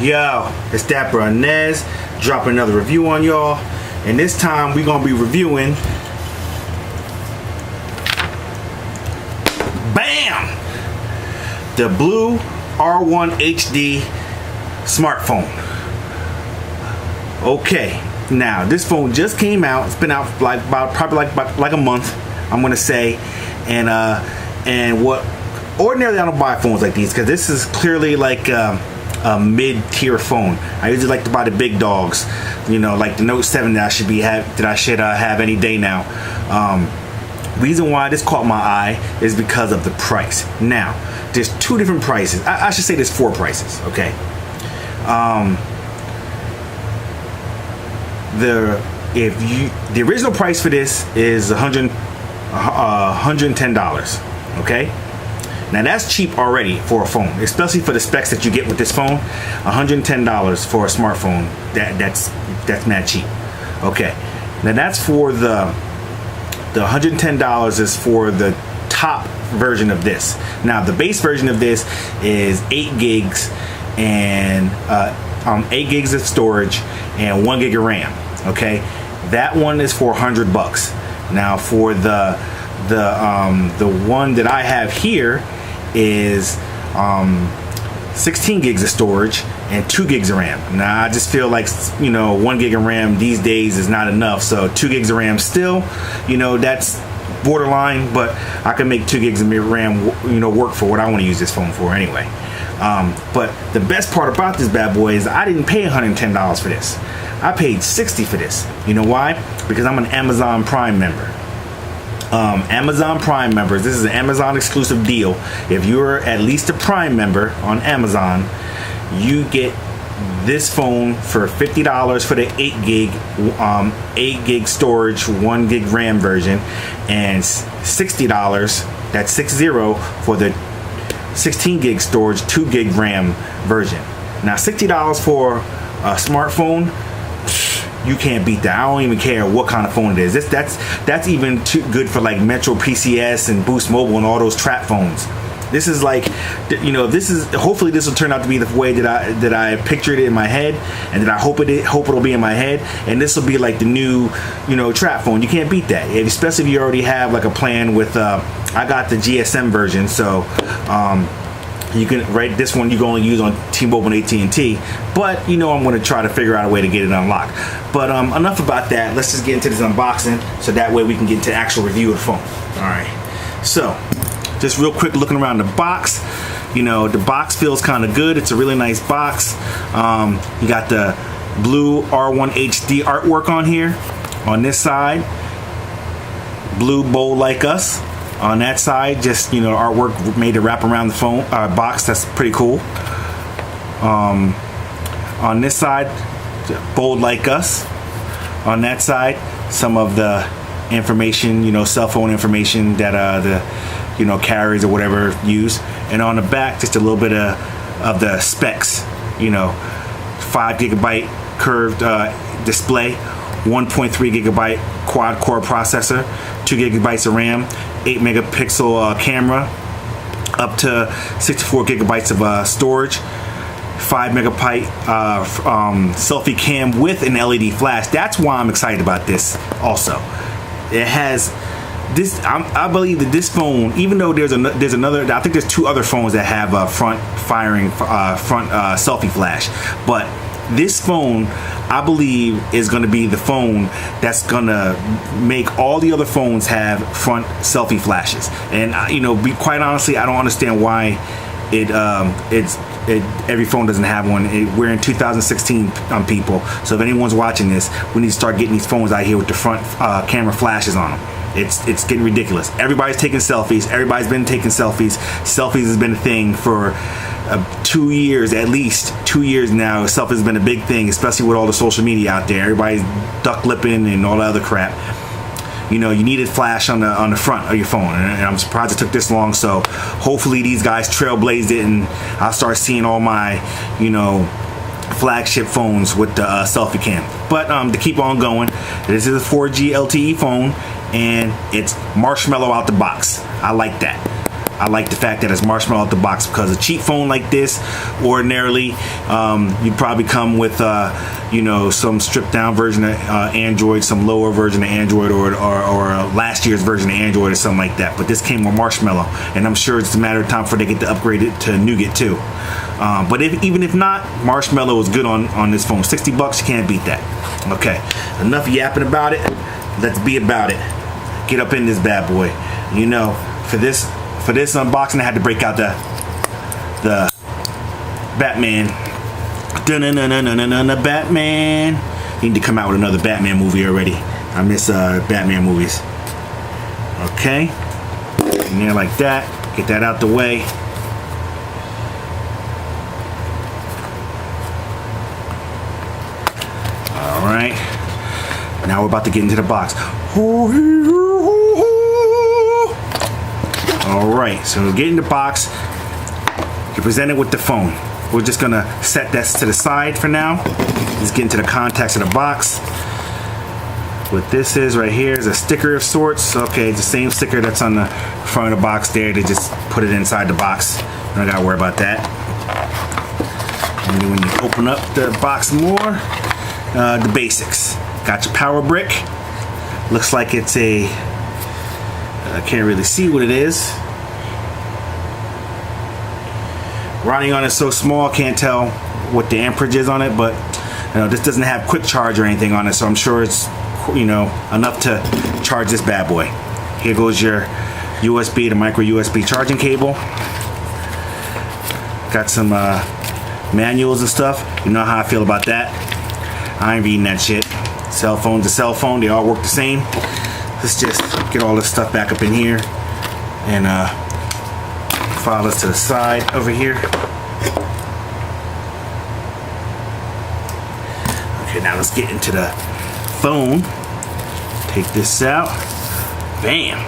Yo, it's that bro Nez, dropping another review on y'all, and this time we're gonna be reviewing the Blu R1Hd smartphone. Okay, now this phone just came out. It's been out probably like a month, I'm gonna say, and what ordinarily I don't buy phones like these because this is clearly like a mid-tier phone. I usually like to buy the big dogs, you know, like the Note 7 that I should have any day now. Reason why this caught my eye is because of the price. Now, there's two different prices. I should say there's four prices. Okay. The original price for this is $110. Okay. Now that's cheap already for a phone, especially for the specs that you get with this phone. $110 for a smartphone. That's mad cheap. Okay. Now that's for the $110 is for the top version of this. Now the base version of this is 8 gigs and 8 gigs of storage and 1 gig of RAM. Okay, that one is for $100. Now for the one that I have here is 16 gigs of storage and 2 gigs of RAM. Now I just feel like, you know, 1 gig of RAM these days is not enough, so 2 gigs of RAM still, you know, that's borderline, but I can make 2 gigs of RAM, you know, work for what I want to use this phone for anyway. But the best part about this bad boy is I didn't pay $110 for this. I paid $60 for this. You know why? Because I'm an Amazon Prime member. Amazon Prime members, this is an Amazon exclusive deal. If you're at least a Prime member on Amazon, you get this phone for $50 for the 8 gig storage, 1 gig RAM version, and $60, that's 60, for the 16 gig storage, 2 gig RAM version. Now $60 for a smartphone, you can't beat that. I don't even care what kind of phone it is. That's even too good for like Metro PCS and Boost Mobile and all those trap phones. This is like, you know, hopefully this will turn out to be the way that I pictured it in my head, and that I hope it'll be in my head. And this will be like the new, you know, trap phone. You can't beat that, especially if you already have like a plan with. I got the GSM version, so you can this one you can only use on T-Mobile and AT&T. But you know, I'm going to try to figure out a way to get it unlocked. But enough about that. Let's just get into this unboxing, so that way we can get into actual review of the phone. All right. So, just real quick, looking around the box. You know, the box feels kind of good. It's a really nice box. You got the Blu R1Hd artwork on here. On this side, Blue Bold Like Us. On that side, just, you know, artwork made to wrap around the phone box. That's pretty cool. On this side, Bold Like Us. On that side, some of the information, you know, cell phone information that the, you know, carriers or whatever use. And on the back, just a little bit of the specs. You know, 5 gigabyte curved display, 1.3 gigabyte quad core processor, 2 gigabytes of RAM, 8 megapixel camera, up to 64 gigabytes of storage, 5 megabyte selfie cam with an LED flash. That's why I'm excited about this. Also, it has this. I believe that this phone, even though there's another, I think there's 2 other phones that have a front selfie flash, but this phone, I believe, is going to be the phone that's going to make all the other phones have front selfie flashes. And you know, quite honestly, I don't understand why every phone doesn't have one. We're in 2016, people. So if anyone's watching this, we need to start getting these phones out here with the front camera flashes on them. It's getting ridiculous. Everybody's taking selfies. Everybody's been taking selfies. Selfies has been a thing for 2 years, at least 2 years now. Selfies has been a big thing, especially with all the social media out there. Everybody's duck lipping and all that other crap. You know, you needed flash on the front of your phone, and I'm surprised it took this long. So hopefully these guys trailblazed it, and I'll start seeing all my, you know, flagship phones with the selfie cam. But to keep on going, this is a 4G LTE phone, and it's marshmallow out the box. I like that. I like the fact that it's marshmallow out the box, because a cheap phone like this, ordinarily, you'd probably come with, you know, some stripped down version of Android, some lower version of Android, or last year's version of Android or something like that. But this came with marshmallow, and I'm sure it's a matter of time before they get to upgrade it to nougat too. But even if not, marshmallow is good on this phone. $60, you can't beat that. Okay, enough yapping about it. Let's be about it. Get up in this bad boy. You know, for this unboxing, I had to break out the Batman. The Batman. Need to come out with another Batman movie already. I miss Batman movies. Okay, in there like that. Get that out the way. All right. Now we're about to get into the box. Alright, so we get in the box. You're presented with the phone. We're just gonna set this to the side for now. Let's get into the contacts of the box. What this is right here is a sticker of sorts. Okay, it's the same sticker that's on the front of the box there. They just put it inside the box. I don't gotta worry about that. And then when you open up the box more, the basics. Got your power brick. Looks like it's a, I can't really see what it is. Writing on it so small, can't tell what the amperage is on it, but you know, this doesn't have quick charge or anything on it, so I'm sure it's, you know, enough to charge this bad boy. Here goes your USB to micro USB charging cable. Got some manuals and stuff. You know how I feel about that. I ain't reading that shit. Cell phone to cell phone, they all work the same. Let's just get all this stuff back up in here and file this to the side over here. Okay, now let's get into the phone. Take this out. Bam!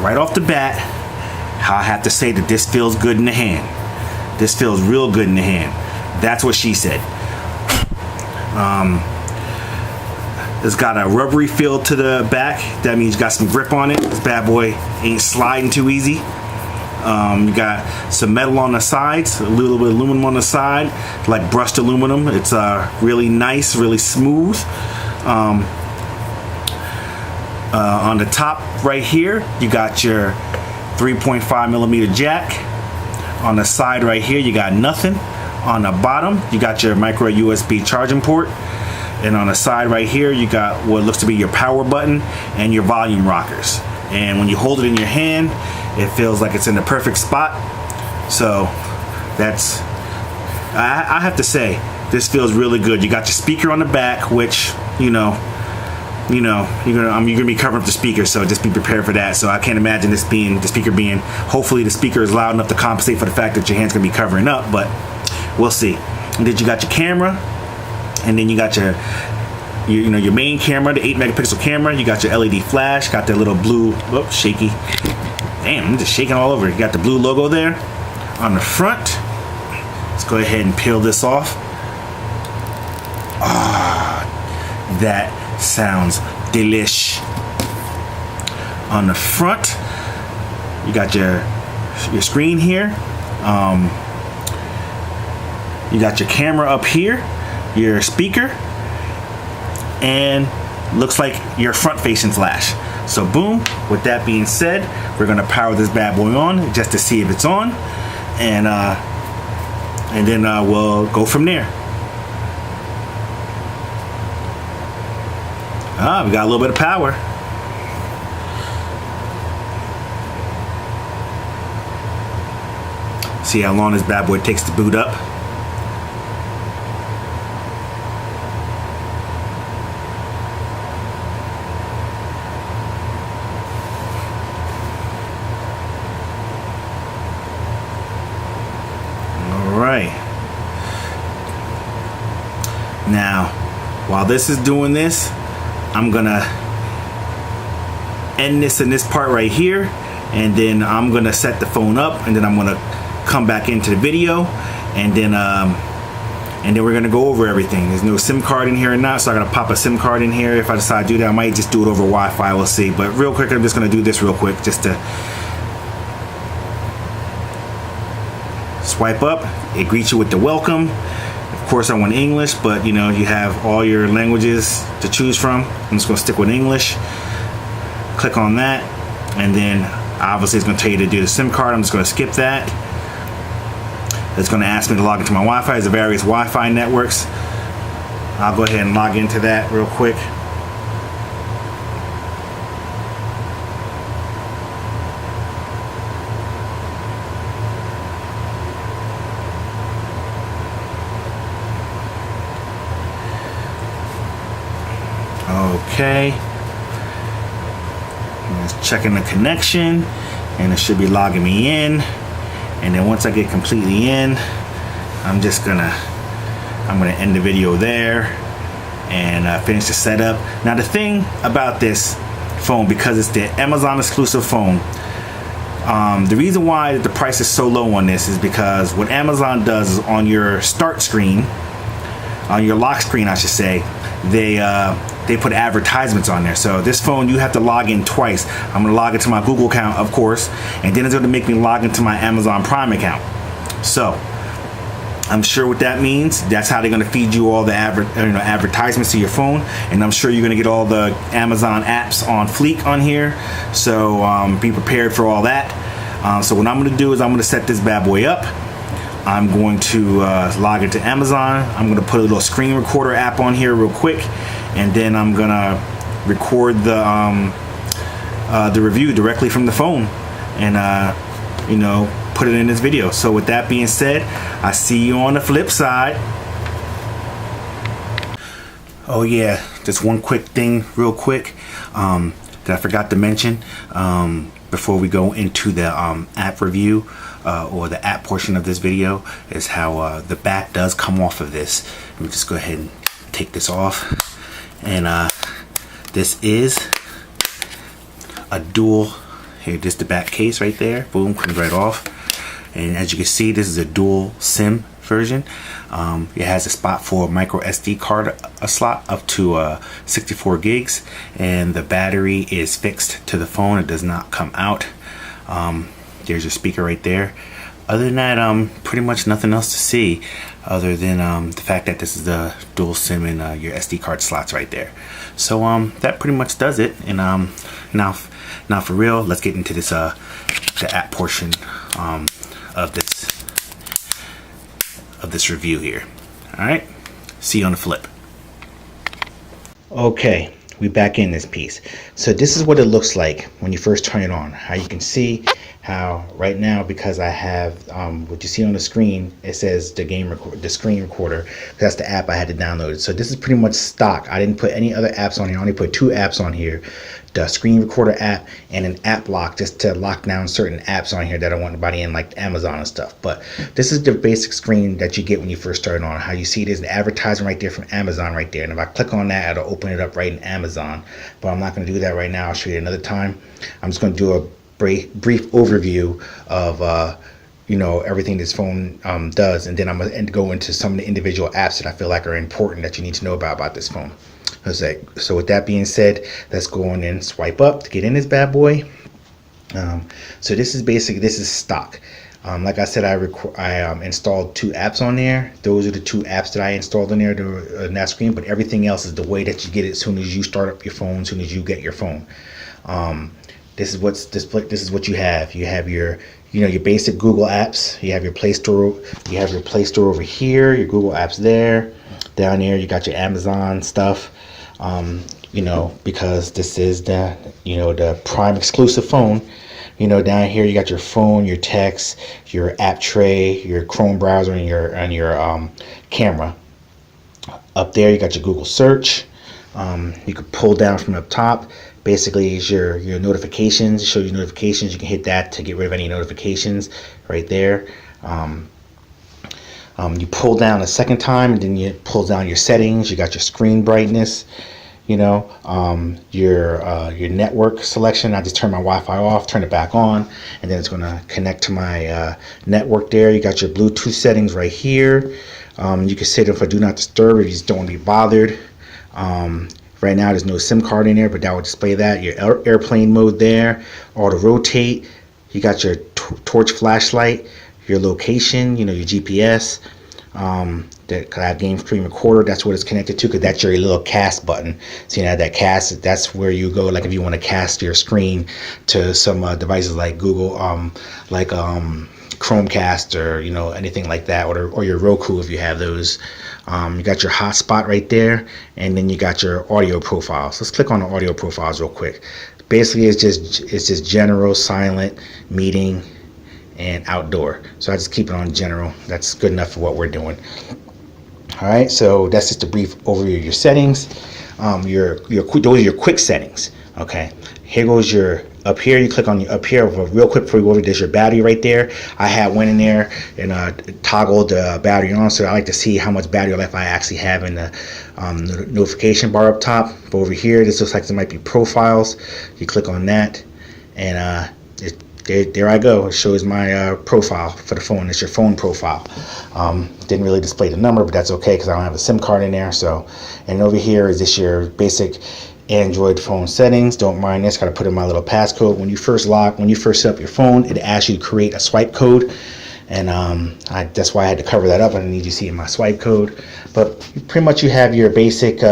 Right off the bat, I have to say that this feels good in the hand. This feels real good in the hand. That's what she said. It's got a rubbery feel to the back. That means you got some grip on it. This bad boy ain't sliding too easy. You got some metal on the sides, a little bit of aluminum on the side, like brushed aluminum. It's really nice, really smooth. On the top right here, you got your 3.5 millimeter jack. On the side right here, you got nothing. On the bottom, you got your micro USB charging port. And on the side right here, you got what looks to be your power button and your volume rockers. And when you hold it in your hand, it feels like it's in the perfect spot. So that's, I have to say, this feels really good. You got your speaker on the back, which, you're gonna be covering up the speaker, so just be prepared for that. So I can't imagine this being, the speaker being, hopefully the speaker is loud enough to compensate for the fact that your hand's gonna be covering up, but we'll see. And then you got your camera. And then you got your main camera, the 8 megapixel camera. You got your LED flash, got that little blue, whoops, shaky. Damn, I'm just shaking all over. You got the blue logo there on the front. Let's go ahead and peel this off. Ah, that sounds delish. On the front, you got your screen here. You got your camera up here, your speaker, and looks like your front-facing flash. So boom, with that being said, we're gonna power this bad boy on just to see if it's on, and then we'll go from there. We got a little bit of power. See how long this bad boy takes to boot up. Now, while this is doing this, I'm gonna end this in this part right here, and then I'm gonna set the phone up, and then I'm gonna come back into the video, and then we're gonna go over everything. There's no SIM card in here or not, so I'm gonna pop a SIM card in here. If I decide to do that, I might just do it over Wi-Fi. We'll see. But real quick, I'm just gonna do this real quick, just to swipe up, it greets you with the welcome. Of course I want English, but you know, you have all your languages to choose from. I'm just gonna stick with English. Click on that, and then obviously it's gonna tell you to do the SIM card. I'm just gonna skip that. It's gonna ask me to log into my Wi-Fi. There's various Wi-Fi networks. I'll go ahead and log into that real quick. Okay, and it's checking the connection, and it should be logging me in. And then once I get completely in, I'm gonna end the video there and finish the setup. Now the thing about this phone, because it's the Amazon exclusive phone, the reason why the price is so low on this is because what Amazon does is on your start screen, on your lock screen I should say, they put advertisements on there. So this phone, you have to log in twice. I'm gonna log into my Google account, of course, and then it's gonna make me log into my Amazon Prime account. So I'm sure what that means, that's how they're gonna feed you all the advertisements to your phone, and I'm sure you're gonna get all the Amazon apps on fleek on here. So be prepared for all that. So what I'm gonna do is I'm gonna set this bad boy up. I'm going to log into Amazon. I'm going to put a little screen recorder app on here real quick, and then I'm going to record the review directly from the phone, and you know, put it in this video. So with that being said, I see you on the flip side. Oh yeah, just one quick thing real quick that I forgot to mention before we go into the app review. Or the app portion of this video is how the back does come off of this. Let me just go ahead and take this off, and this is a dual, here, just the back case right there, boom, comes right off. And as you can see, this is a dual SIM version. It has a spot for a micro SD card, a slot up to 64 gigs, and the battery is fixed to the phone. It does not come out. There's your speaker right there. Other than that, pretty much nothing else to see other than the fact that this is the dual SIM and your SD card slots right there. So that pretty much does it. And now for real, let's get into this the app portion of this review here. All right, see you on the flip. Okay, we back in this piece. So this is what it looks like when you first turn it on. How you can see how right now, because I have what you see on the screen, it says the screen recorder. That's the app I had to download. So this is pretty much stock. I didn't put any other apps on here. I only put 2 apps on here, the screen recorder app and an app lock, just to lock down certain apps on here that I want nobody in, like Amazon and stuff. But this is the basic screen that you get when you first start on. How you see there's an advertisement right there from Amazon right there, and if I click on that, it'll open it up right in Amazon. But I'm not going to do that right now. I'll show you another time. I'm just going to do a brief overview of you know, everything this phone does, and then I'm going to go into some of the individual apps that I feel like are important that you need to know about this phone. So with that being said, let's go on and swipe up to get in this bad boy. So this is stock. Like I said, I installed 2 apps on there. Those are the 2 apps that I installed on there on that screen, but everything else is the way that you get it as soon as you start up your phone, as soon as you get your phone. This is what you have. You have your basic Google apps. You have your Play Store. You have your Play Store over here. Your Google apps there. Down there, you got your Amazon stuff. Because this is the Prime exclusive phone. Down here you got your phone, your text, your app tray, your Chrome browser, and your camera. Up there you got your Google search. You can pull down from up top. Basically, is your notifications. Show you notifications. You can hit that to get rid of any notifications right there. You pull down a second time, and then you pull down your settings. You got your screen brightness. Your network selection. I just turn my Wi-Fi off, turn it back on, and then it's going to connect to my network there. You got your Bluetooth settings right here. You can set it for do not disturb if you just don't want to be bothered. Right now there's no SIM card in there, but that will display that. Your airplane mode there, auto rotate. You got your torch flashlight, your location, you know, your GPS. That cloud game stream recorder, that's what it's connected to, because that's your little cast button. So you know that cast, that's where you go, like if you want to cast your screen to some devices like Google, like Chromecast, or you know, anything like that, or your Roku if you have those. You got your hotspot right there, and then you got your audio profiles. Let's click on the audio profiles real quick. Basically, it's just general, silent, meeting, and outdoor. So I just keep it on general. That's good enough for what we're doing. All right, so that's just a brief overview of your settings. Those are your quick settings. Okay, here goes your up here. You click on your up here real quick before you go over. There's your battery right there. I went in there and toggled the battery on, so I like to see how much battery life I actually have in the notification bar up top. But over here, this looks like there might be profiles. You click on that, and there I go. It shows my profile for the phone. It's your phone profile. Didn't really display the number, but that's okay because I don't have a SIM card in there. So, and over here is just your basic Android phone settings. Don't mind this. Got to put in my little passcode. When you first set up your phone, it asks you to create a swipe code, and that's why I had to cover that up. I didn't need you seeing my swipe code, but pretty much you have your basic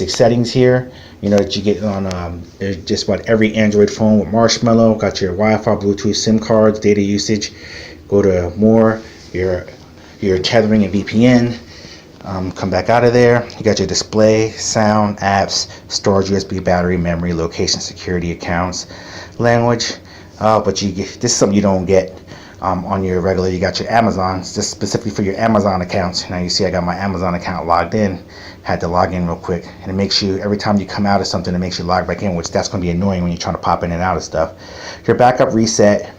settings here. You know that you get on just about every Android phone with Marshmallow. Got your Wi-Fi, Bluetooth, SIM cards, data usage. Go to more, your tethering and VPN. Come back out of there. You got your display, sound, apps, storage, USB, battery, memory, location, security, accounts, language. But this is something you don't get on your regular. You got your Amazon, just specifically for your Amazon accounts. Now you see I got my Amazon account logged in. Had to log in real quick, and it makes you, every time you come out of something, it makes you log back in, which that's going to be annoying when you're trying to pop in and out of stuff. Your backup reset,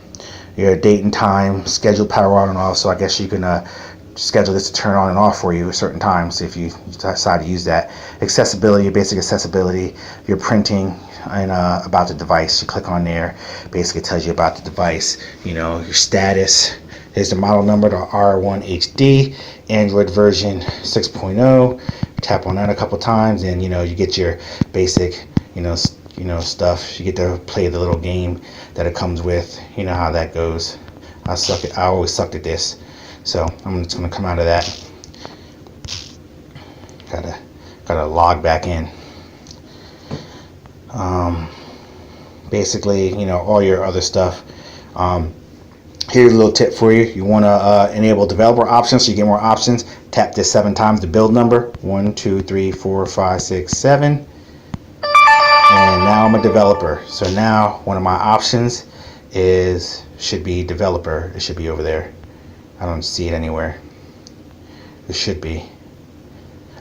your date and time, scheduled power on and off. So I guess you can schedule this to turn on and off for you at certain times if you decide to use that. Accessibility, your basic accessibility, your printing, and about the device. You click on there, basically tells you about the device. You know, your status. Here's the model number, the R1Hd, Android version 6.0. Tap on that a couple times, and you know you get your basic, you know stuff. You get to play the little game that it comes with. You know how that goes. I always sucked at this, so I'm just gonna come out of that. Gotta log back in. Basically, you know, all your other stuff. Here's a little tip for you. You want to enable developer options so you get more options. Tap this 7 times, the build number. 1, 2, 3, 4, 5, 6, 7. And now I'm a developer. So now one of my options should be developer. It should be over there. I don't see it anywhere. It should be.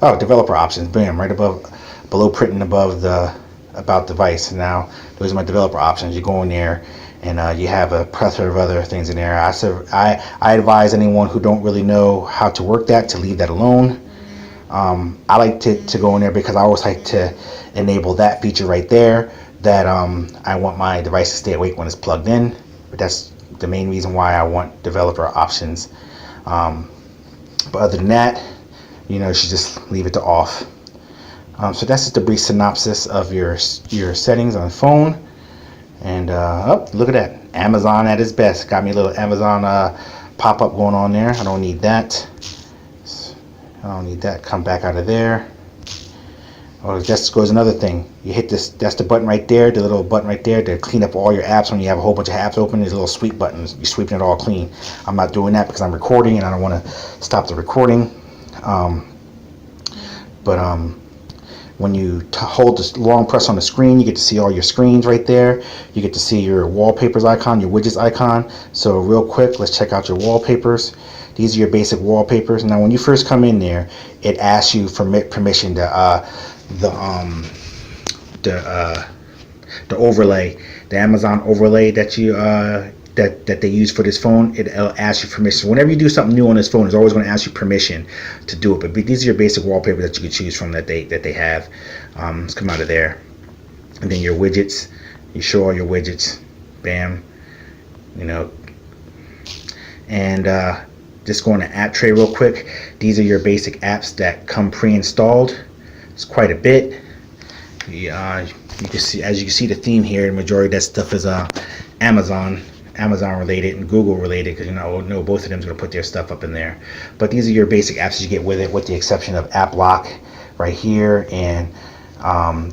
Oh, developer options. Bam, right below printing above the about device. Now those are my developer options. You go in there, and you have a plethora of other things in there. I advise anyone who don't really know how to work that to leave that alone. I like to go in there because I always like to enable that feature right there, that I want my device to stay awake when it's plugged in. But that's the main reason why I want developer options. But other than that, you know, you should just leave it to off. So that's just a brief synopsis of your settings on the phone. And look at that, Amazon at its best. Got me a little Amazon pop-up going on there. I don't need that. Come back out of there. Oh, just goes another thing. You hit this, that's the button right there, the little button right there to clean up all your apps. When you have a whole bunch of apps open, there's little sweep buttons. You're sweeping it all clean. I'm not doing that because I'm recording and I don't want to stop the recording. When you hold this long press on the screen, you get to see all your screens right there. You get to see your wallpapers icon, your widgets icon. So real quick, let's check out your wallpapers. These are your basic wallpapers. Now, when you first come in there, it asks you for permission to the overlay, the Amazon overlay that you that they use for this phone. It'll ask you permission. Whenever you do something new on this phone, it's always going to ask you permission to do it. But these are your basic wallpapers that you can choose from that they have. Let's come out of there, and then your widgets. You show all your widgets. Bam. You know, and just going to app tray real quick. These are your basic apps that come pre-installed. It's quite a bit. You can see, as you can see, the theme here. The majority of that stuff is Amazon Amazon related and Google related, because know both of them is going to put their stuff up in there. But these are your basic apps that you get with it, with the exception of App Lock right here and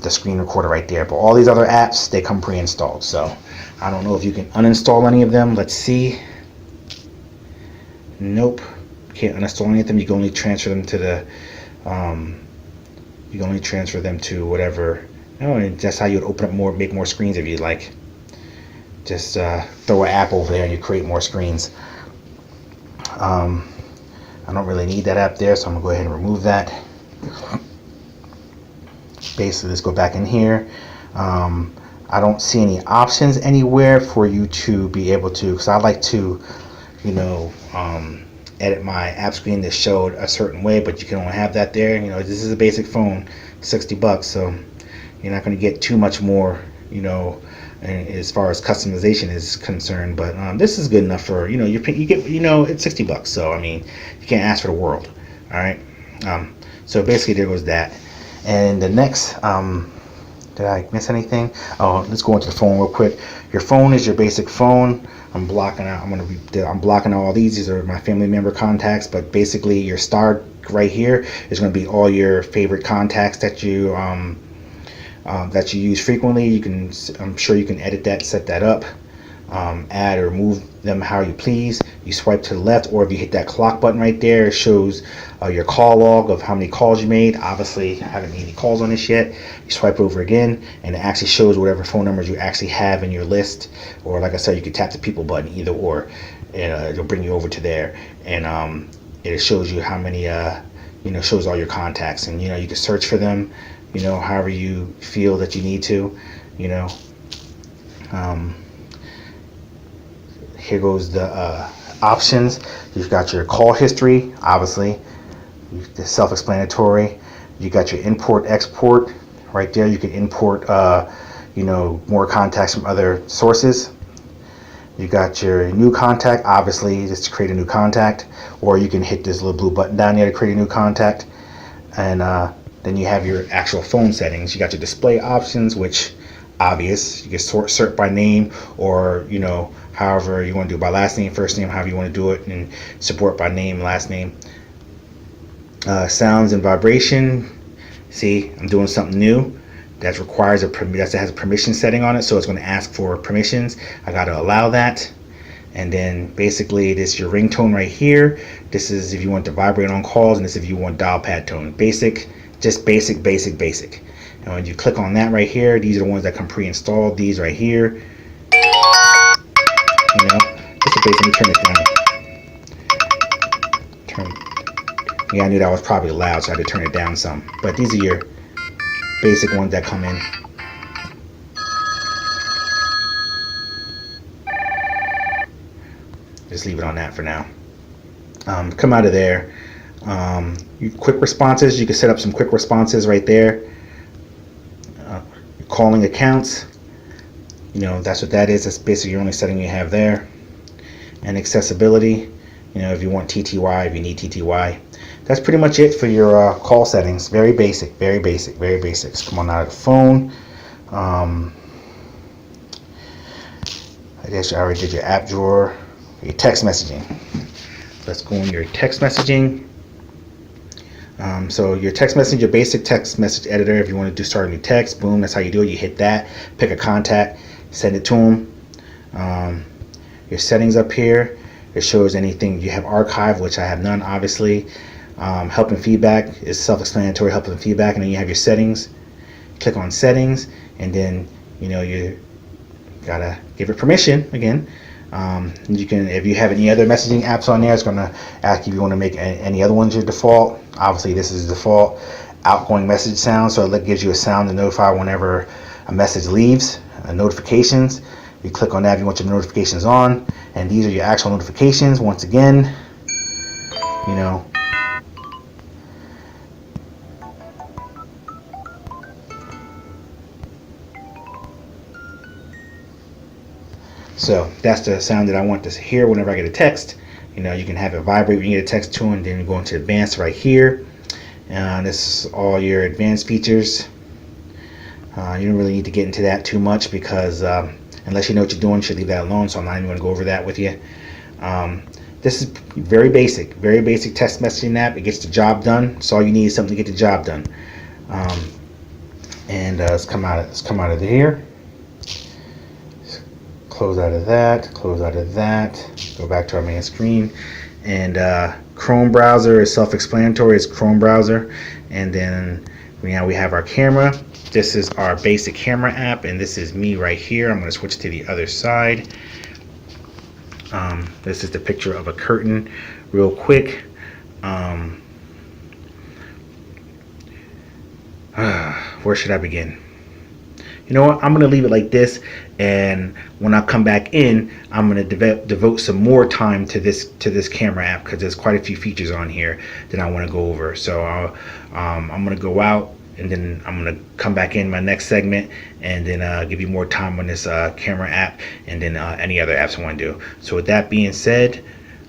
the screen recorder right there. But all these other apps, they come pre-installed. So I don't know if you can uninstall any of them. Let's see. Nope, can't uninstall any of them. You can only transfer them to the you can only transfer them to whatever. Oh, and that's how you would open up more, make more screens if you like. Just throw an app over there and you create more screens. I don't really need that app there, so I'm gonna go ahead and remove that. Basically, let's go back in here. I don't see any options anywhere for you to be able to, because I like to, edit my app screen that showed a certain way, but you can only have that there. This is a basic phone, $60, so you're not going to get too much more, as far as customization is concerned. But this is good enough for, you get, it's $60, so I mean, you can't ask for the world. All right. So basically, there goes that. And the next, did I miss anything? Oh, let's go into the phone real quick. Your phone is your basic phone. I'm blocking out. I'm blocking out all these. These are my family member contacts. But basically, your star right here is going to be all your favorite contacts that you use frequently. You can, I'm sure you can edit that, set that up, add or remove them how you please. You swipe to the left, or if you hit that clock button right there, it shows your call log of how many calls you made. Obviously, I haven't made any calls on this yet. You swipe over again, and it actually shows whatever phone numbers you actually have in your list. Or like I said, you can tap the people button, either or, and it'll bring you over to there, and it shows you how many, shows all your contacts, and you can search for them, however you feel that you need to, Here goes the options. You've got your call history, obviously, it's self-explanatory. You got your import export right there. You can import more contacts from other sources. You got your new contact, obviously, just to create a new contact, or you can hit this little blue button down there to create a new contact. And then you have your actual phone settings. You got your display options, which obvious. You can sort by name, or however you want to do it, by last name, first name, however you want to do it, and support by name, last name. Sounds and vibration. See, I'm doing something new that requires that has a permission setting on it, so it's going to ask for permissions. I got to allow that. And then basically this is your ringtone right here. This is if you want to vibrate on calls, and this is if you want dial pad tone. Basic, just basic. And when you click on that right here, these are the ones that come pre-installed. These right here, just a basic. Let me turn this down. Yeah, I knew that was probably loud, so I had to turn it down some. But these are your basic ones that come in. Just leave it on that for now. Come out of there. Quick responses. You can set up some quick responses right there. Calling accounts. That's what that is. That's basically your only setting you have there. And accessibility. If you want TTY, if you need TTY. That's pretty much it for your call settings. Very basic, very basic, very basic. Come on out of the phone. I guess I already did your app drawer. Your text messaging. Let's go in your text messaging. So your text message, your basic text message editor. If you want to start a new text, boom, that's how you do it. You hit that, pick a contact, send it to them. Your settings up here. It shows anything you have archived, which I have none, obviously. Help and feedback is self-explanatory. Help and feedback, and then you have your settings. Click on settings, and then you gotta give it permission again. You can, if you have any other messaging apps on there, it's gonna ask if you want to make any other ones your default. Obviously, this is default outgoing message sound, so it gives you a sound to notify whenever a message leaves. Notifications. You click on that if you want your notifications on, and these are your actual notifications. Once again, so that's the sound that I want to hear whenever I get a text. You can have it vibrate when you get a text to, and then you go into advanced right here. And this is all your advanced features. You don't really need to get into that too much because unless you know what you're doing, you should leave that alone. So I'm not even going to go over that with you. This is very basic text messaging app. It gets the job done. So all you need is something to get the job done. Let's come out of here. Close out of that. Go back to our main screen. And Chrome browser is self-explanatory. It's Chrome browser. And then now we have our camera. This is our basic camera app, and this is me right here. I'm going to switch to the other side. This is the picture of a curtain real quick. Where should I begin? You know what? I'm going to leave it like this, and when I come back in, I'm going to devote some more time to this camera app, because there's quite a few features on here that I want to go over. So I'm going to go out, and then I'm going to come back in my next segment, and then give you more time on this camera app, and then any other apps I want to do. So with that being said,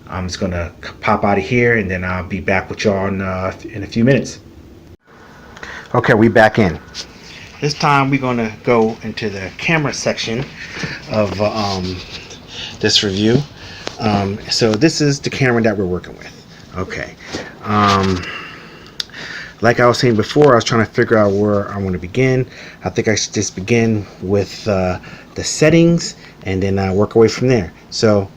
I'm just going to pop out of here, and then I'll be back with y'all in a few minutes. Okay, we back in. This time we're going to go into the camera section of this review. So this is the camera that we're working with. Okay. Like I was saying before, I was trying to figure out where I want to begin. I think I should just begin with the settings, and then work away from there. So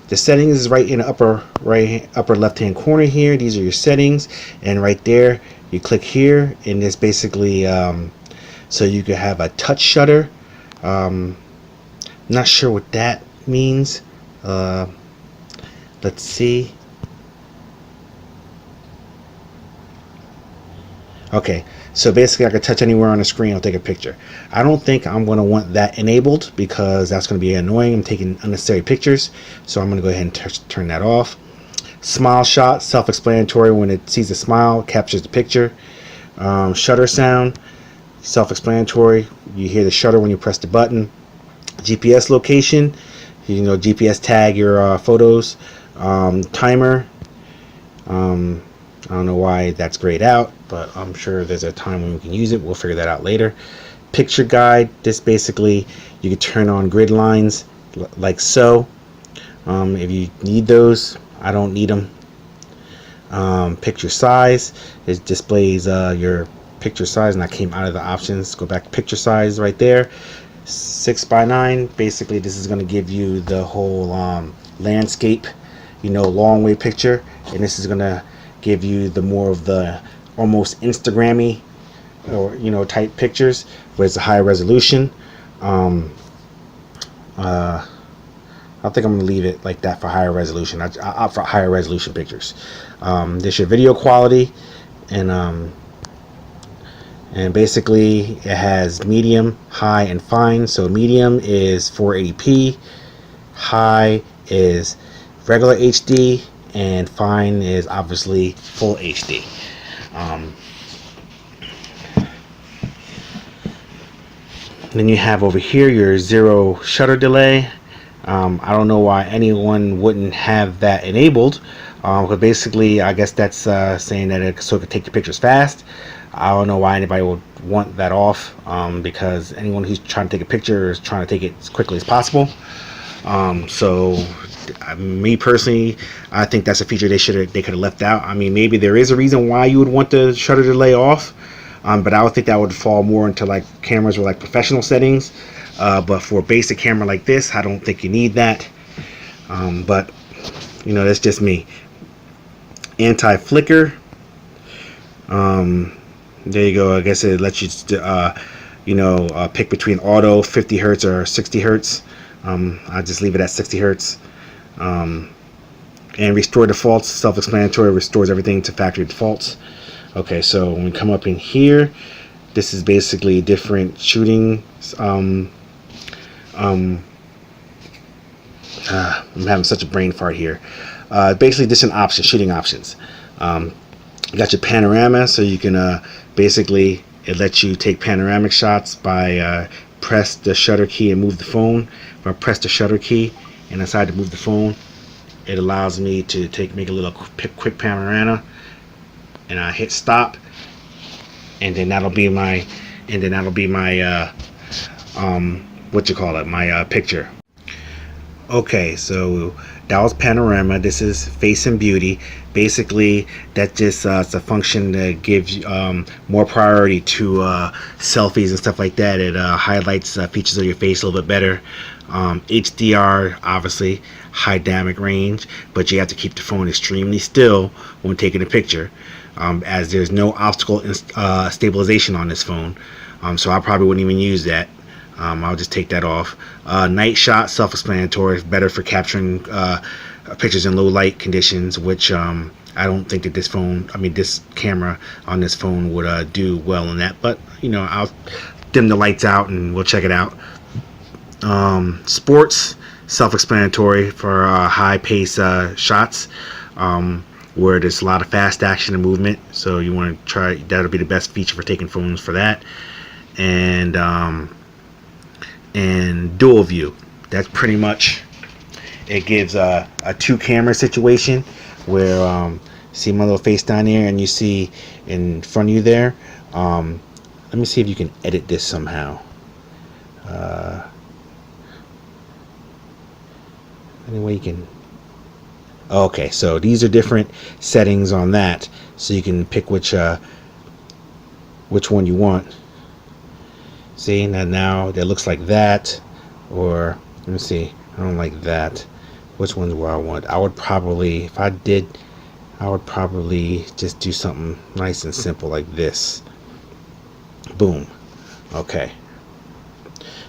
the settings is right in the upper left hand corner here. These are your settings, and right there you click here, and it's basically so you could have a touch shutter. Not sure what that means. Let's see. Okay, so basically I could touch anywhere on the screen, I'll take a picture. I don't think I'm going to want that enabled, because that's going to be annoying. I'm taking unnecessary pictures, so I'm going to go ahead and turn that off. Smile shot, self-explanatory. When it sees a smile, it captures the picture. Shutter sound, self-explanatory. You hear the shutter when you press the button. GPS location, you know, GPS tag your photos. Timer. I don't know why that's grayed out, but I'm sure there's a time when we can use it. We'll figure that out later. Picture guide. This basically, you can turn on grid lines like so. If you need those, I don't need them. Picture size. It displays your picture size, and I came out of the options. Go back to picture size right there. 6:9. Basically, this is going to give you the whole landscape, you know, long way picture, and this is going to give you the more of the almost Instagrammy, or you know, type pictures, where it's a higher resolution. I think I'm gonna leave it like that for higher resolution. I opt for higher resolution pictures. This your video quality, and basically it has medium, high, and fine. So medium is 480p, high is regular HD, and fine is obviously full HD. Then you have over here your zero shutter delay. I don't know why anyone wouldn't have that enabled, but basically I guess that's saying that it could take the pictures fast. I don't know why anybody would want that off, because anyone who's trying to take a picture is trying to take it as quickly as possible. So me personally, I think that's a feature they could have left out. I mean, maybe there is a reason why you would want the shutter delay off, but I would think that would fall more into like cameras with like professional settings. But for a basic camera like this, I don't think you need that. But you know, that's just me. Anti-flicker. There you go. I guess it lets you you know, pick between auto, 50 hertz or 60 hertz. I just leave it at 60 hertz. And restore defaults, self-explanatory, restores everything to factory defaults. Okay, so when we come up in here, this is basically different shooting. I'm having such a brain fart here. Basically different options, shooting options. You got your panorama, so you can basically, it lets you take panoramic shots by press the shutter key and move the phone. If I press the shutter key and decide to move the phone, it allows me to make a little quick panorama, and I hit stop, and then that'll be my my picture. Okay, so that was panorama. This is face and beauty. Basically, that just it's a function that gives more priority to selfies and stuff like that. It highlights features of your face a little bit better. HDR, obviously, high dynamic range, but you have to keep the phone extremely still when taking a picture, as there's no optical stabilization on this phone. So I probably wouldn't even use that. I'll just take that off. Night shot, self-explanatory, better for capturing pictures in low light conditions, which I don't think that this camera on this phone would do well in that. But I'll dim the lights out and we'll check it out. Sports, self-explanatory for high pace shots, where there's a lot of fast action and movement. So you want to try, that'll be the best feature for taking phones for that. And dual view, that's pretty much, it gives a two camera situation where see my little face down there and you see in front of you there. Let me see if you can edit this somehow. Anyway, you can. Okay, so these are different settings on that, so you can pick which one you want. See, now that looks like that, or let me see, I don't like that. Which ones do I want? I would probably, if I did, I would probably just do something nice and simple like this. Boom. Okay.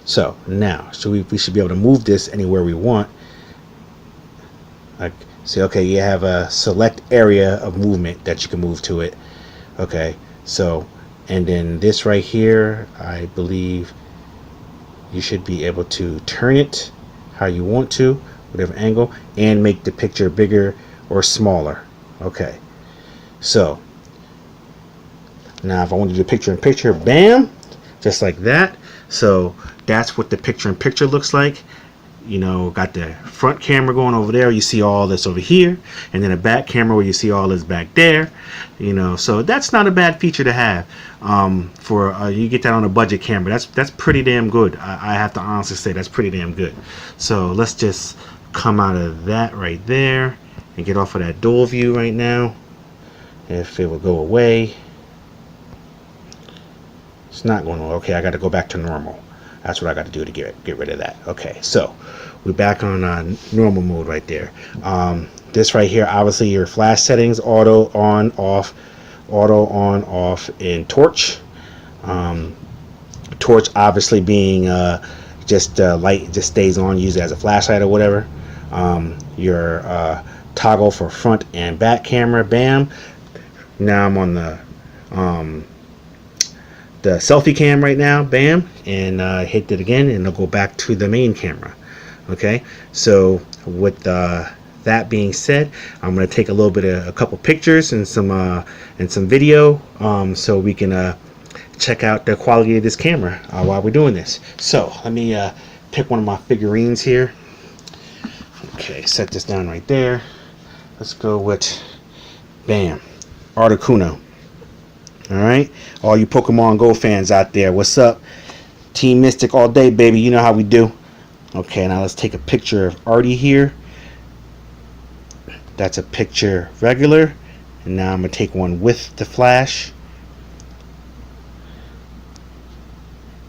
So now, we should be able to move this anywhere we want. Like, see, okay, you have a select area of movement that you can move to it. Okay, so, and then this right here, I believe you should be able to turn it how you want to, whatever angle, and make the picture bigger or smaller. Okay, so now if I want to do picture in picture, bam, just like that. So that's what the picture in picture looks like. Got the front camera going over there, you see all this over here, and then a back camera where you see all this back there. So that's not a bad feature to have. For you get that on a budget camera, that's pretty damn good. I have to honestly say that's pretty damn good. So let's just come out of that right there and get off of that dual view right now. If it will go away, it's not going to. Okay, I got to go back to normal. That's what I got to do to get rid of that. Okay, so we're back on normal mode right there. This right here, obviously your flash settings, auto on off in torch. Torch obviously being just light just stays on, use it as a flashlight or whatever. Your toggle for front and back camera, bam. Now I'm on the selfie cam right now, bam, and hit it again, and it'll go back to the main camera. Okay, so with that being said, I'm going to take a couple pictures and some video, so we can check out the quality of this camera while we're doing this. So let me pick one of my figurines here. Okay, set this down right there. Let's go with, bam, Articuno. Alright, all you Pokemon Go fans out there, what's up? Team Mystic all day, baby, you know how we do. Okay, now let's take a picture of Artie here. That's a picture regular, and now I'm going to take one with the flash.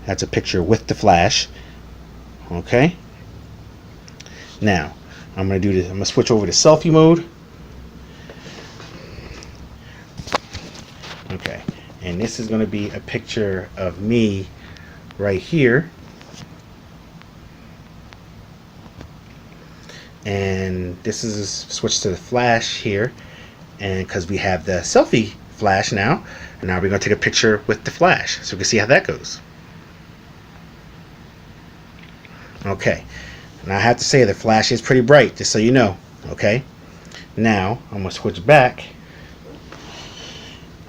That's a picture with the flash. Okay, now I'm going to do this. I'm going to switch over to selfie mode. Okay, and this is going to be a picture of me right here, and this is switch to the flash here, and because we have the selfie flash now, and now we're going to take a picture with the flash so we can see how that goes. Okay, and I have to say the flash is pretty bright, just so you know. Okay, now I'm going to switch back.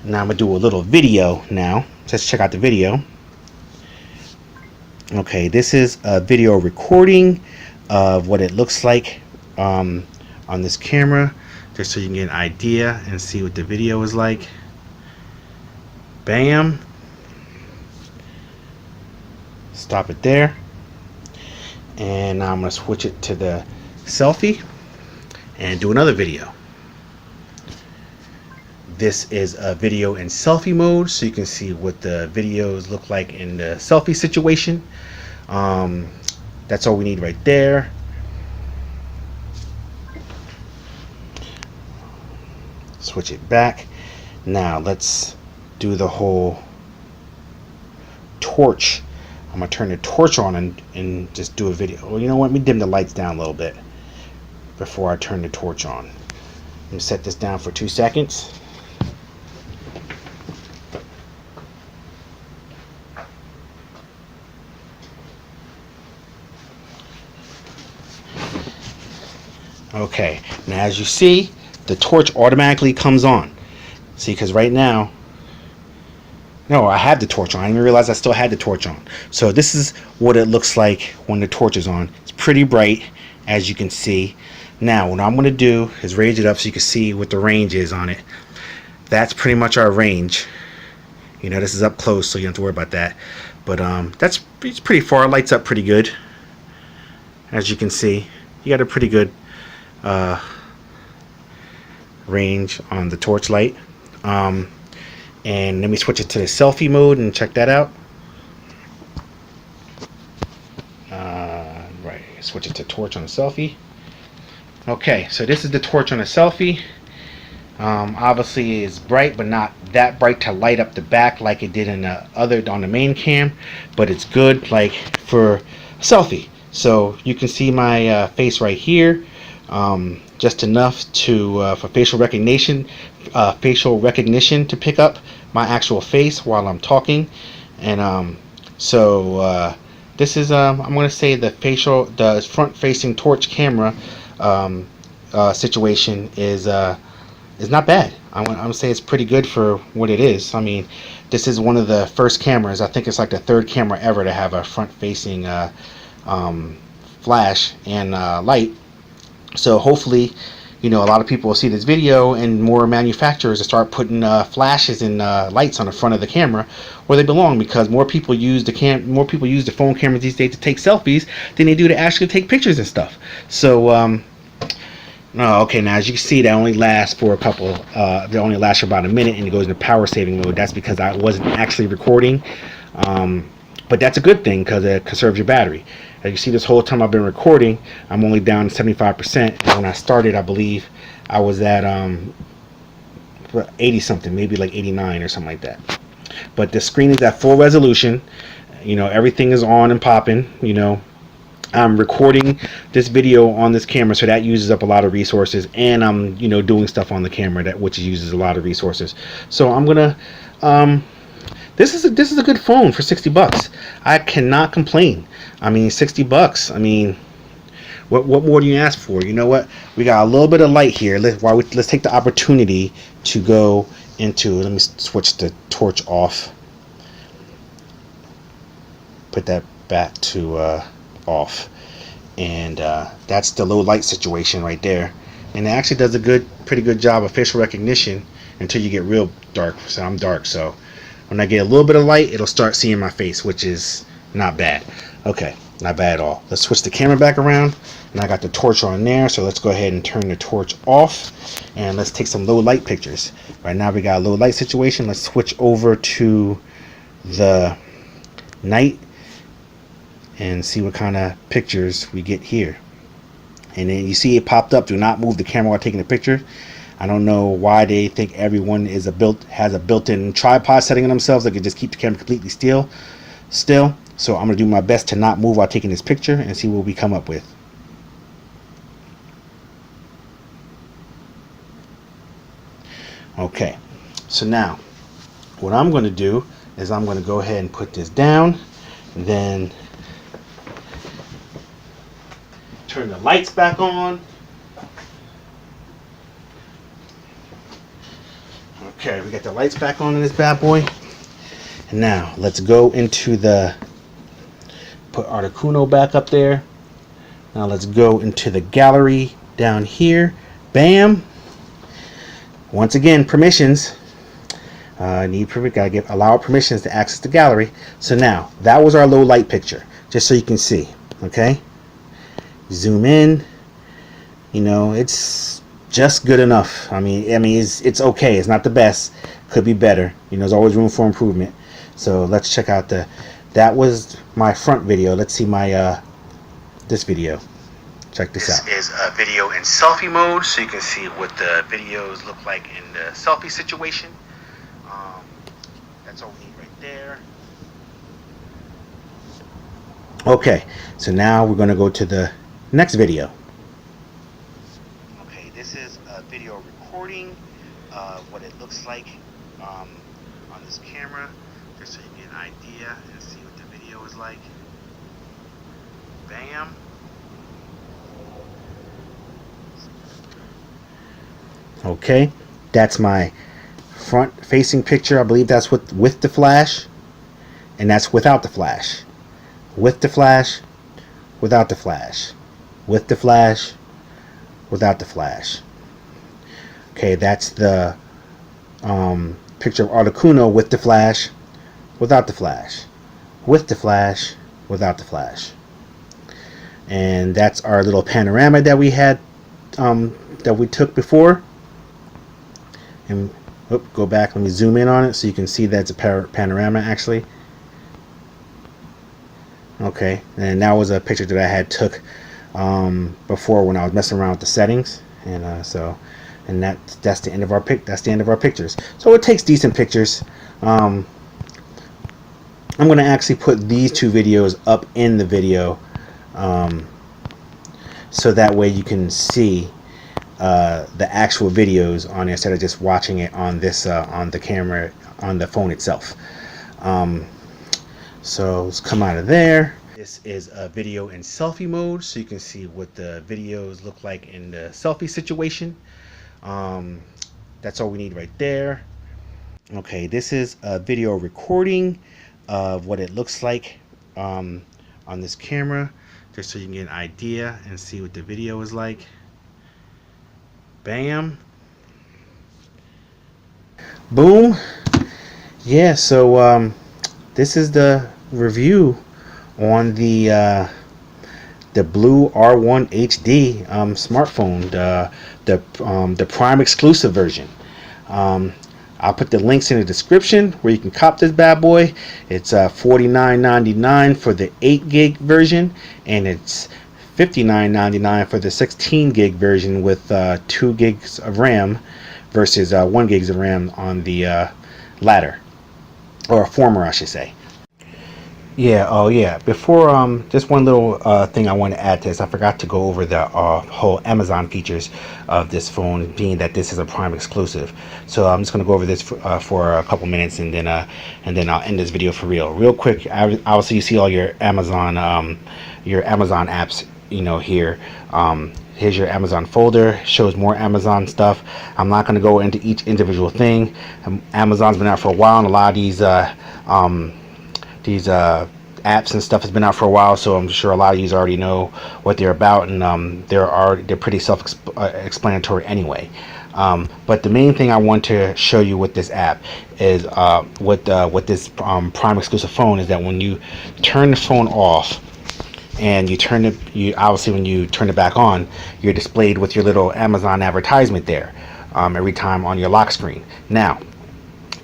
Now I'm going to do a little video now. Let's check out the video. Okay, this is a video recording of what it looks like on this camera, just so you can get an idea and see what the video is like. Bam. Stop it there. And now I'm going to switch it to the selfie and do another video. This is a video in selfie mode, so you can see what the videos look like in the selfie situation. That's all we need right there. Switch it back. Now let's do the whole torch. I'm gonna turn the torch on and just do a video. Well, you know what? Let me dim the lights down a little bit before I turn the torch on. I'm gonna set this down for 2 seconds. Okay, now as you see, the torch automatically comes on. See, because right now, no, I had the torch on. I didn't even realize I still had the torch on. So this is what it looks like when the torch is on. It's pretty bright, as you can see. Now, what I'm going to do is raise it up so you can see what the range is on it. That's pretty much our range. You know, this is up close, so you don't have to worry about that. But it's pretty far. It lights up pretty good, as you can see. You got a pretty good range on the torch light. And let me switch it to the selfie mode and check that out. Right, switch it to torch on the selfie. Okay, so this is the torch on the selfie. Obviously it's bright, but not that bright to light up the back like it did in the other on the main cam, but it's good like for a selfie. So you can see my face right here. Just enough to for facial recognition to pick up my actual face while I'm talking. And this is I'm going to say the front-facing torch camera situation is not bad. I'm going to say it's pretty good for what it is. I mean, this is one of the first cameras. I think it's like the third camera ever to have a front-facing flash and light. So hopefully, you know, a lot of people will see this video and more manufacturers will start putting flashes and lights on the front of the camera where they belong, because more people use the phone cameras these days to take selfies than they do to actually take pictures and stuff. So okay, now as you can see, that only lasts for a couple that only lasts for about a minute, and it goes into power saving mode. That's because I wasn't actually recording, but that's a good thing because it conserves your battery. As you see, this whole time I've been recording, I'm only down to 75%. And when I started, I believe I was at 80 something, maybe like 89 or something like that. But the screen is at full resolution. You know, everything is on and popping. You know, I'm recording this video on this camera, so that uses up a lot of resources, and I'm, you know, doing stuff on the camera which uses a lot of resources. So I'm gonna this is a good phone for 60 bucks. I cannot complain. I mean, 60 bucks. I mean, what more do you ask for? You know what? We got a little bit of light here. Let's take the opportunity to go into. Let me switch the torch off. Put that back to off, and that's the low light situation right there. And it actually does a pretty good job of facial recognition until you get real dark. So I'm dark, so when I get a little bit of light, it'll start seeing my face, which is not bad. Okay, not bad at all. Let's switch the camera back around, and I got the torch on there, so let's go ahead and turn the torch off, and let's take some low light pictures. Right now we got a low light situation. Let's switch over to the night and see what kind of pictures we get here. And then you see it popped up, do not move the camera while taking a picture. I don't know why they think everyone has a built-in tripod setting on themselves. They could just keep the camera completely still. So I'm going to do my best to not move while taking this picture and see what we come up with. Okay, so now what I'm going to do is I'm going to go ahead and put this down, and then turn the lights back on. Okay, we got the lights back on in this bad boy. And now let's go into put Articuno back up there. Now let's go into the gallery down here. Bam. Once again, permissions. Gotta allow permissions to access the gallery. So now that was our low light picture, just so you can see. Okay, zoom in. You know, it's just good enough. I mean, it's okay. It's not the best. Could be better. You know, there's always room for improvement. So let's check out that was my front video. Let's see my this video. Check this out. This is a video in selfie mode, so you can see what the videos look like in the selfie situation. That's all we need right there. Okay, so now we're going to go to the next video. Okay, this is a video recording of what it looks like on this camera, just so you get an idea and see what the video is like. Bam. Okay, that's my front facing picture. I believe that's with the flash, and that's without the flash. With the flash, without the flash. With the flash, without the flash. Okay, that's the picture of Articuno with the flash, without the flash. With the flash, without the flash. And that's our little panorama that we had, that we took before. And go back, let me zoom in on it so you can see that's a panorama actually. Okay, and that was a picture that I had took before when I was messing around with the settings, and that's the end of our pictures. So it takes decent pictures. I'm going to actually put these two videos up in the video, so that way you can see the actual videos on there instead of just watching it on this on the camera on the phone itself. So let's come out of there. This is a video in selfie mode, so you can see what the videos look like in the selfie situation. That's all we need right there. Okay, this is a video recording of what it looks like on this camera, just so you can get an idea and see what the video is like. Bam. Boom. Yeah, so this is the review on the Blu R1Hd smartphone, the Prime exclusive version. I'll put the links in the description where you can cop this bad boy. It's $49.99 for the 8 gig version, and it's $59.99 for the 16 gig version with 2 gigs of RAM versus 1 gigs of RAM on the latter, or former I should say. Yeah, oh yeah, before just one little thing I want to add to this. I forgot to go over the whole Amazon features of this phone, being that this is a Prime exclusive. So I'm just going to go over this for a couple minutes, and then I'll end this video for real quick. Obviously you see all your Amazon apps, you know, here. Here's your Amazon folder, shows more Amazon stuff. I'm not going to go into each individual thing. Amazon's been out for a while, and a lot of these apps and stuff has been out for a while, so I'm sure a lot of you already know what they're about, and they're pretty self-explanatory anyway. But the main thing I want to show you with this app is what this Prime exclusive phone is, that when you turn the phone off and obviously when you turn it back on, you're displayed with your little Amazon advertisement there every time on your lock screen. Now,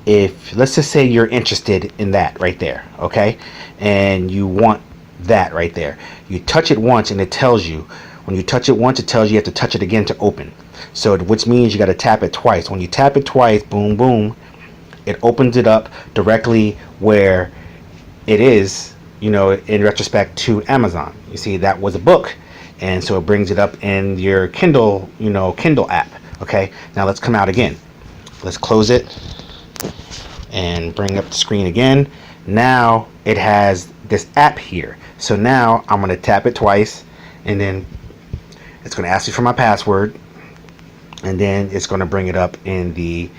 if let's just say you're interested in that right there, okay, and you want that right there, you touch it once and it tells you, when you touch it once, it tells you have to touch it again to open. So which means you got to tap it twice. When you tap it twice, boom boom, it opens it up directly where it is, you know, in retrospect to Amazon. You see, that was a book, and so it brings it up in your Kindle, you know, Kindle app. Okay, now let's come out again. Let's close it and bring up the screen again. Now it has this app here. So now I'm going to tap it twice, and then it's going to ask me for my password, and then it's going to bring it up in the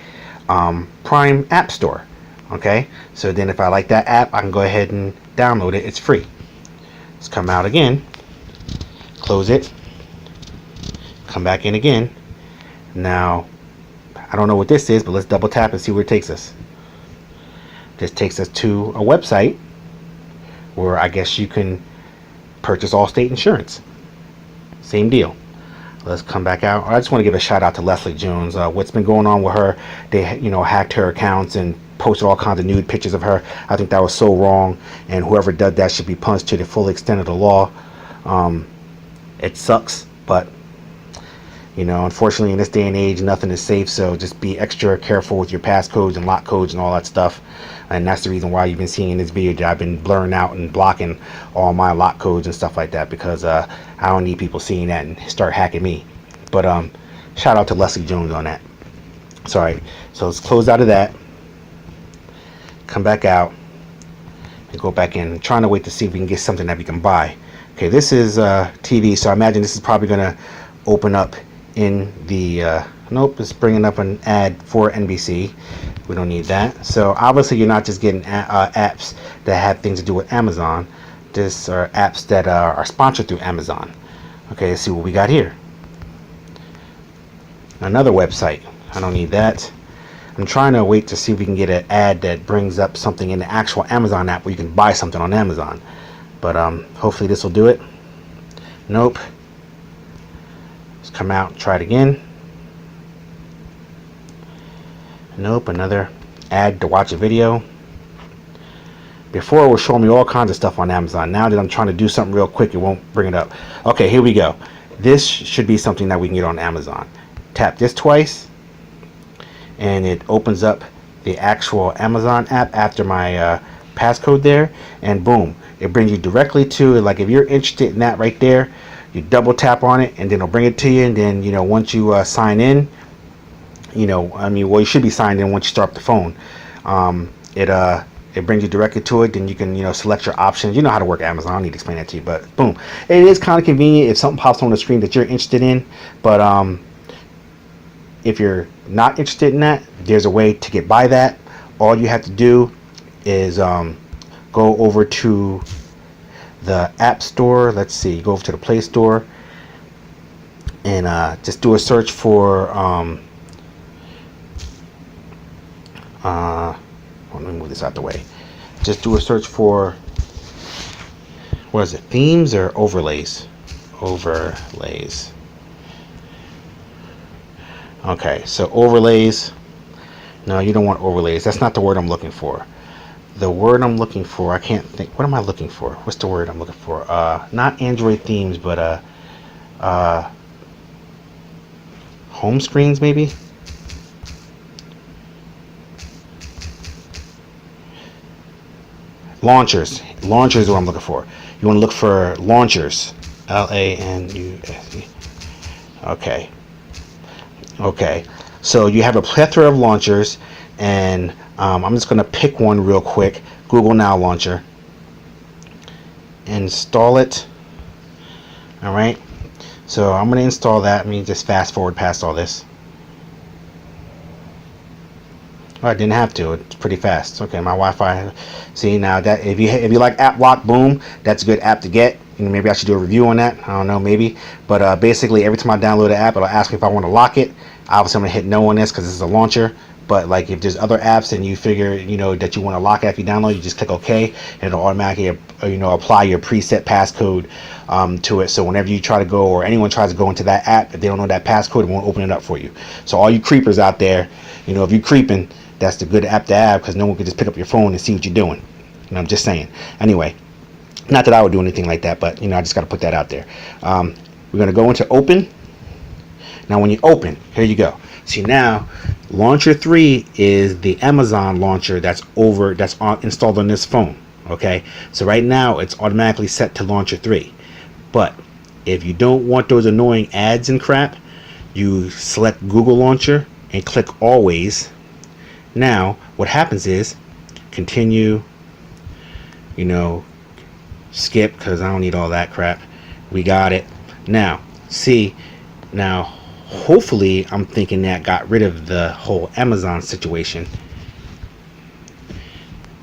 Prime App Store. Okay, so then if I like that app, I can go ahead and download it. It's free. Let's come out again, close it, come back in again. Now I don't know what this is, but let's double tap and see where it takes us. This takes us to a website where I guess you can purchase Allstate insurance. Same deal. Let's come back out. I just want to give a shout out to Leslie Jones. What's been going on with her? They, hacked her accounts and posted all kinds of nude pictures of her. I think that was so wrong, and whoever did that should be punished to the full extent of the law. It sucks, but unfortunately in this day and age, nothing is safe. So just be extra careful with your passcodes and lock codes and all that stuff. And that's the reason why you've been seeing in this video that I've been blurring out and blocking all my lock codes and stuff like that, because I don't need people seeing that and start hacking me. But shout out to Leslie Jones on that. Sorry. So let's close out of that. Come back out and go back in. I'm trying to wait to see if we can get something that we can buy. Okay, this is TV, so I imagine this is probably going to open up in the nope, it's bringing up an ad for NBC. We don't need that. So obviously you're not just getting apps that have things to do with Amazon. These are apps that are sponsored through Amazon. Okay, let's see what we got here. Another website. I don't need that. I'm trying to wait to see if we can get an ad that brings up something in the actual Amazon app where you can buy something on Amazon. But hopefully this will do it. Nope. Let's come out and try it again. Nope, another ad to watch a video. Before it was showing me all kinds of stuff on Amazon. Now that I'm trying to do something real quick, it won't bring it up. Okay, here we go. This should be something that we can get on Amazon. Tap this twice and it opens up the actual Amazon app after my passcode there, and boom, it brings you directly to, like, if you're interested in that right there, you double tap on it and then it'll bring it to you. And then once you sign in, you should be signed in once you start up the phone. It brings you directly to it. Then you can select your options. You know how to work Amazon. I don't need to explain that to you, but boom, it is kind of convenient if something pops on the screen that you're interested in. But if you're not interested in that, there's a way to get by that. All you have to do is go over to the App Store. Let's see, go over to the Play Store and just do a search for let me move this out the way. Just do a search for, what is it, themes or overlays? Overlays. Okay, so overlays. No, you don't want overlays. That's not the word I'm looking for. The word I'm looking for, I can't think. What am I looking for? What's the word I'm looking for? Not Android themes, but home screens maybe. Launchers. Launchers is what I'm looking for. You want to look for launchers. LANUSE. Okay. Okay. So you have a plethora of launchers, and I'm just going to pick one real quick. Google Now Launcher. Install it. All right. So I'm going to install that. Let me just fast forward past all this. Oh, I didn't have to. It's pretty fast. Okay, my Wi-Fi. See, now that if you like App Lock, boom, that's a good app to get. Maybe I should do a review on that. I don't know, maybe. But basically, every time I download an app, it'll ask me if I want to lock it. Obviously, I'm gonna hit no on this because this is a launcher. But like, if there's other apps and you figure that you want to lock after you download, you just click OK, and it'll automatically apply your preset passcode to it. So whenever you try to go, or anyone tries to go into that app, if they don't know that passcode, it won't open it up for you. So all you creepers out there, if you're creeping, that's the good app to have, because no one can just pick up your phone and see what you're doing. And I'm just saying. Anyway, not that I would do anything like that, but I just got to put that out there. We're going to go into open. Now when you open, here you go. See, now launcher 3 is the Amazon launcher that's installed on this phone. Okay, so right now it's automatically set to launcher 3. But if you don't want those annoying ads and crap, you select Google Launcher and click Always. Now what happens is continue, skip, because I don't need all that crap. We got it. Now see, now hopefully I'm thinking that got rid of the whole Amazon situation.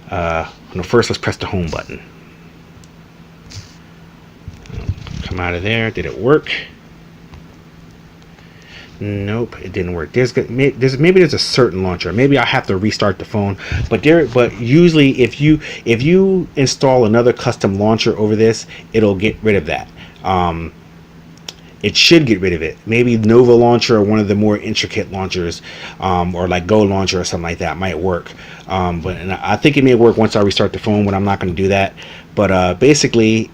First let's press the home button. Come out of there. Did it work? Nope, it didn't work. Maybe there's a certain launcher. Maybe I have to restart the phone. But usually if you install another custom launcher over this, it'll get rid of that. it should get rid of it. Maybe Nova Launcher or one of the more intricate launchers, or like Go Launcher or something like that might work. But and I think it may work once I restart the phone, but I'm not going to do that. But basically,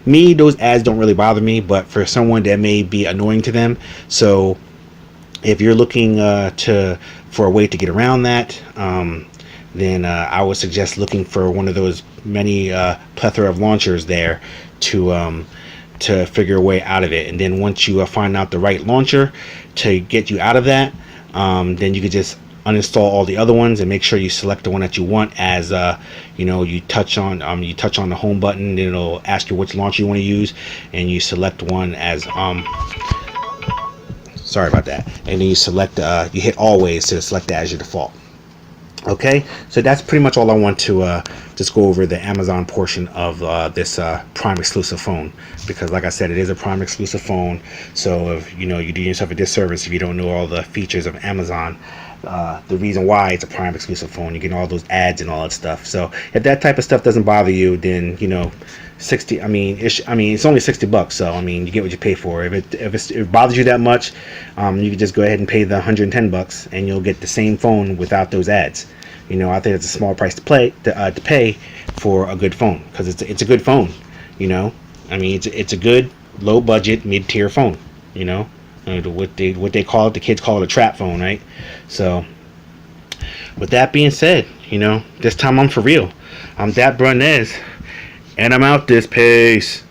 me, those ads don't really bother me, but for someone that may be annoying to them. So if you're looking for a way to get around that, then I would suggest looking for one of those many plethora of launchers there to figure a way out of it. And then once you find out the right launcher to get you out of that, then you could just uninstall all the other ones and make sure you select the one that you want. As you touch on the home button, then it'll ask you which launcher you want to use, and you select one as sorry about that, and then you select you hit always to select that as your default. Okay, so that's pretty much all I want to just go over the Amazon portion of this Prime exclusive phone, because like I said, it is a Prime exclusive phone. So if you do yourself a disservice if you don't know all the features of Amazon. The reason why it's a Prime exclusive phone, you get all those ads and all that stuff. So if that type of stuff doesn't bother you, then 60. It's only $60. So you get what you pay for. If it bothers you that much, you can just go ahead and pay the $110, and you'll get the same phone without those ads. I think it's a small price to pay for a good phone, because it's a good phone. It's a good low budget mid tier phone. What they call it, the kids call it a trap phone, right? So with that being said, this time I'm for real. I'm Dat Brunez, and I'm out this pace.